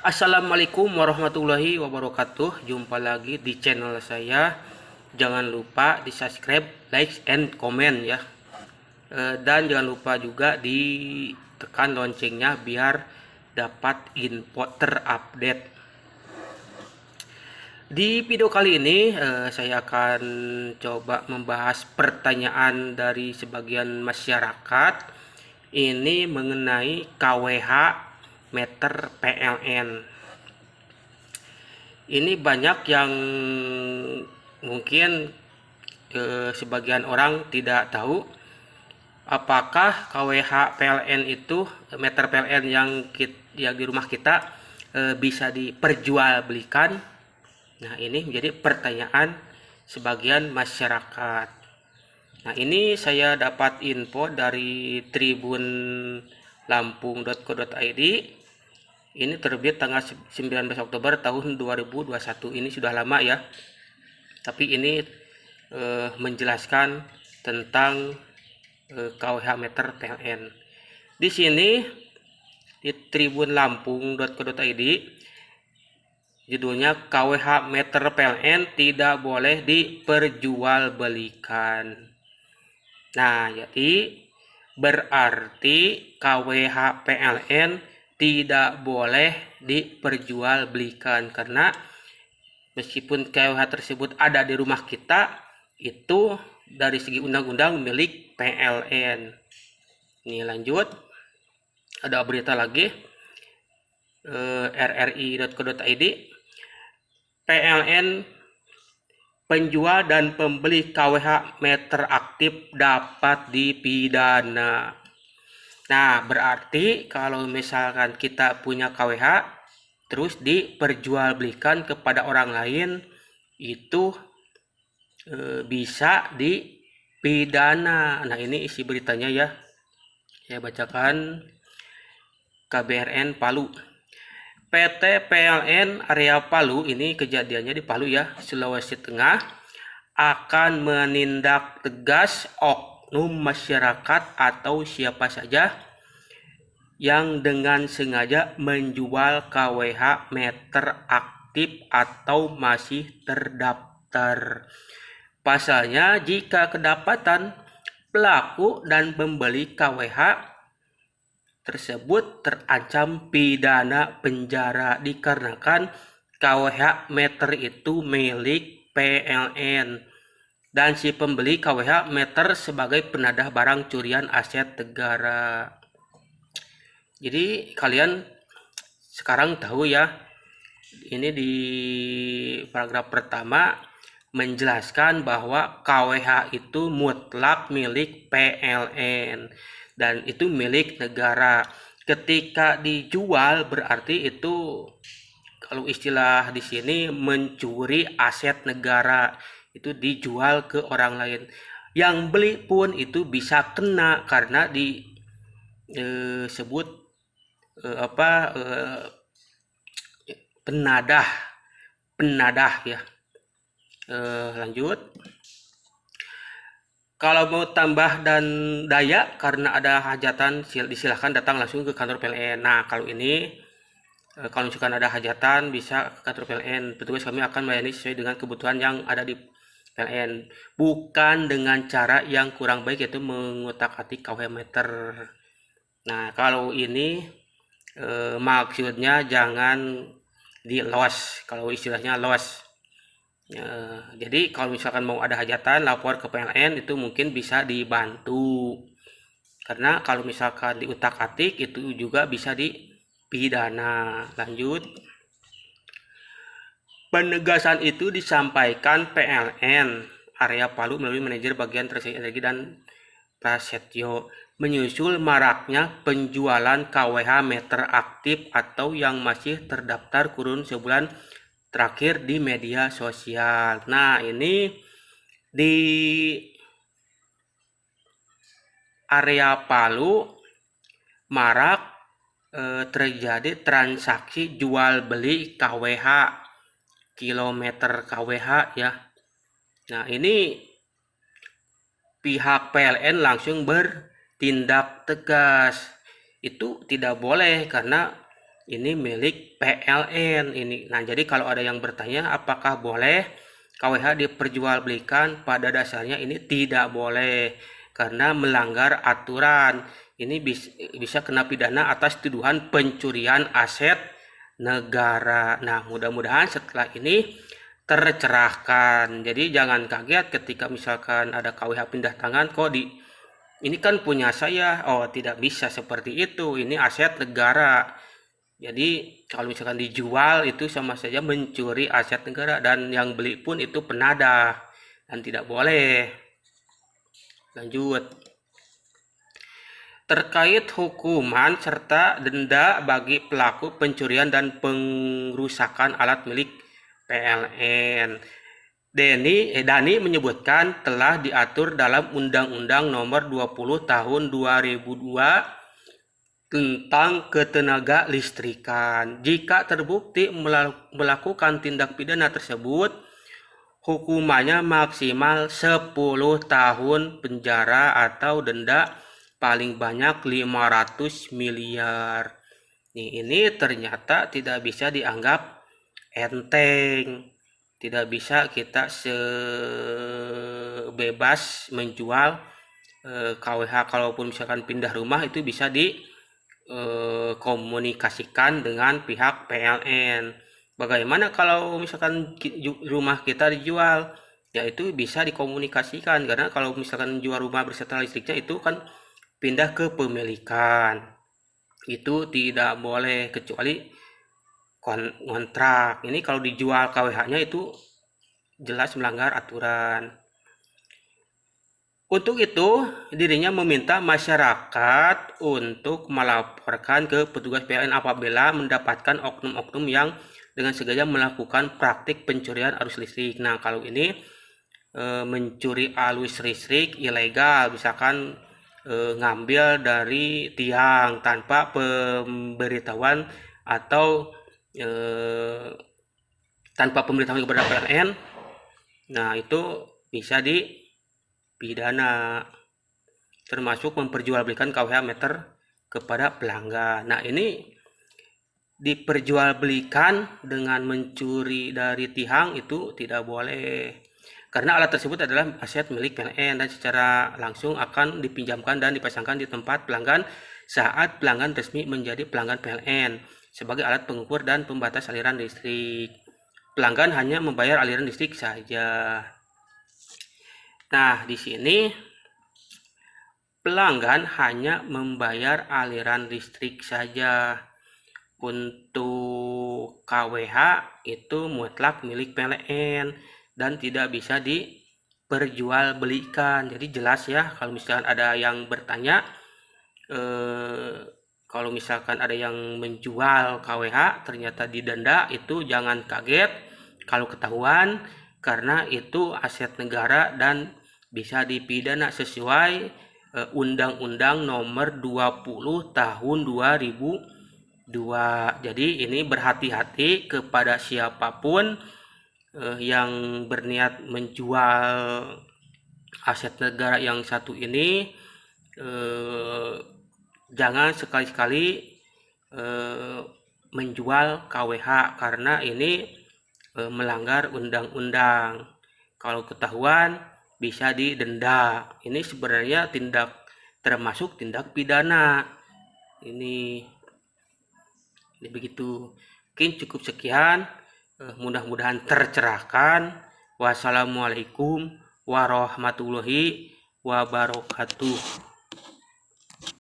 Assalamualaikum warahmatullahi wabarakatuh. Jumpa lagi di channel saya. Jangan lupa di subscribe, like, and comment ya. Dan jangan lupa juga ditekan loncengnya biar dapat info terupdate. Di video kali ini saya akan coba membahas pertanyaan dari sebagian masyarakat. Ini mengenai KWH meter PLN. Ini banyak yang mungkin sebagian orang tidak tahu apakah KWH PLN itu meter PLN yang di rumah kita bisa diperjualbelikan. Nah, ini menjadi pertanyaan sebagian masyarakat. Nah, ini saya dapat info dari tribunlampung.co.id. Ini terbit tanggal 19 Oktober tahun 2021. Ini sudah lama ya. Tapi ini menjelaskan tentang KWH meter PLN. Di sini di tribunlampung.co.id judulnya KWH meter PLN tidak boleh diperjualbelikan. Nah, jadi berarti KWH PLN tidak boleh diperjualbelikan karena meskipun KWH tersebut ada di rumah kita, itu dari segi undang-undang milik PLN. Ini lanjut, ada berita lagi, rri.co.id, PLN penjual dan pembeli KWH meter aktif dapat dipidana. Nah, berarti kalau misalkan kita punya KWH terus diperjualbelikan kepada orang lain, itu bisa dipidana. Nah, ini isi beritanya ya. Saya bacakan. KBRN Palu. PT PLN area Palu, ini kejadiannya di Palu ya, Sulawesi Tengah, akan menindak tegas oknum masyarakat atau siapa saja yang dengan sengaja menjual KWH meter aktif atau masih terdaftar. Pasalnya, jika kedapatan, pelaku dan pembeli KWH tersebut terancam pidana penjara dikarenakan KWH meter itu milik PLN dan si pembeli KWH meter sebagai penadah barang curian aset negara. Jadi kalian sekarang tahu ya, ini di paragraf pertama menjelaskan bahwa KWH itu mutlak milik PLN dan itu milik negara. Ketika dijual berarti itu, kalau istilah di sini, mencuri aset negara, itu dijual ke orang lain. Yang beli pun itu bisa kena karena disebut penadah ya. Lanjut. Kalau mau tambah dan daya karena ada hajatan, disilahkan datang langsung ke kantor PLN. Nah, kalau ini kalau misalkan ada hajatan bisa ke kantor PLN. Petugas kami akan melayani sesuai dengan kebutuhan yang ada di PLN, bukan dengan cara yang kurang baik, yaitu mengutak-atik KWH meter. Nah, kalau ini maksudnya jangan di loss, kalau istilahnya loss. Jadi kalau misalkan mau ada hajatan lapor ke PLN, itu mungkin bisa dibantu, karena kalau misalkan diutak-atik itu juga bisa dipidana. Lanjut. Penegasan itu disampaikan PLN area Palu melalui manajer bagian transaksi energi dan Prasetyo, menyusul maraknya penjualan KWH meter aktif atau yang masih terdaftar kurun sebulan terakhir di media sosial. Nah, ini di area Palu marak terjadi transaksi jual beli KWH, kilometer KWH ya. Nah, ini pihak PLN langsung bertindak tegas. Itu tidak boleh karena ini milik PLN ini. Nah, jadi kalau ada yang bertanya apakah boleh KWH diperjualbelikan, pada dasarnya ini tidak boleh karena melanggar aturan. Ini bisa kena pidana atas tuduhan pencurian aset negara. Nah, mudah-mudahan setelah ini tercerahkan. Jadi jangan kaget ketika misalkan ada KWH pindah tangan kok ini kan punya saya. Oh, tidak bisa seperti itu. Ini aset negara. Jadi kalau misalkan dijual itu sama saja mencuri aset negara, dan yang beli pun itu penadah dan tidak boleh. Lanjut. Terkait hukuman serta denda bagi pelaku pencurian dan pengrusakan alat milik PLN. Dani menyebutkan telah diatur dalam Undang-Undang Nomor 20 Tahun 2002 tentang ketenaga listrikan. Jika terbukti melakukan tindak pidana tersebut, hukumannya maksimal 10 tahun penjara atau denda paling banyak 500 miliar. Ini ternyata tidak bisa dianggap enteng. Tidak bisa kita sebebas menjual KWH. Kalaupun misalkan pindah rumah itu bisa komunikasikan dengan pihak PLN. Bagaimana kalau misalkan rumah kita dijual? Ya itu bisa dikomunikasikan, karena kalau misalkan jual rumah berserta listriknya itu kan pindah ke pemilikan. Itu tidak boleh kecuali kontrak. Ini kalau dijual KWH-nya itu jelas melanggar aturan. Untuk itu, dirinya meminta masyarakat untuk melaporkan ke petugas PLN apabila mendapatkan oknum-oknum yang dengan sengaja melakukan praktik pencurian arus listrik. Nah, kalau ini mencuri arus listrik ilegal, misalkan ngambil dari tiang tanpa pemberitahuan atau tanpa pemberitahuan kepada PLN. Nah, itu bisa dipidana, termasuk memperjualbelikan KWH meter kepada pelanggan. Nah, ini diperjualbelikan dengan mencuri dari tiang itu tidak boleh, karena alat tersebut adalah aset milik PLN dan secara langsung akan dipinjamkan dan dipasangkan di tempat pelanggan saat pelanggan resmi menjadi pelanggan PLN sebagai alat pengukur dan pembatas aliran listrik. Pelanggan hanya membayar aliran listrik saja. Nah, di sini pelanggan hanya membayar aliran listrik saja. Untuk KWH itu mutlak milik PLN dan tidak bisa diperjualbelikan. Jadi jelas ya, kalau misalkan ada yang bertanya, kalau misalkan ada yang menjual KWH ternyata didenda, itu jangan kaget kalau ketahuan, karena itu aset negara dan bisa dipidana sesuai Undang-Undang Nomor 20 Tahun 2002. Jadi ini berhati-hati kepada siapapun yang berniat menjual aset negara yang satu ini. Jangan sekali-kali menjual KWH karena ini melanggar undang-undang. Kalau ketahuan bisa didenda. Ini sebenarnya termasuk tindak pidana. Ini begitu. Mungkin cukup sekian. Mudah-mudahan tercerahkan. Wassalamualaikum warahmatullahi wabarakatuh.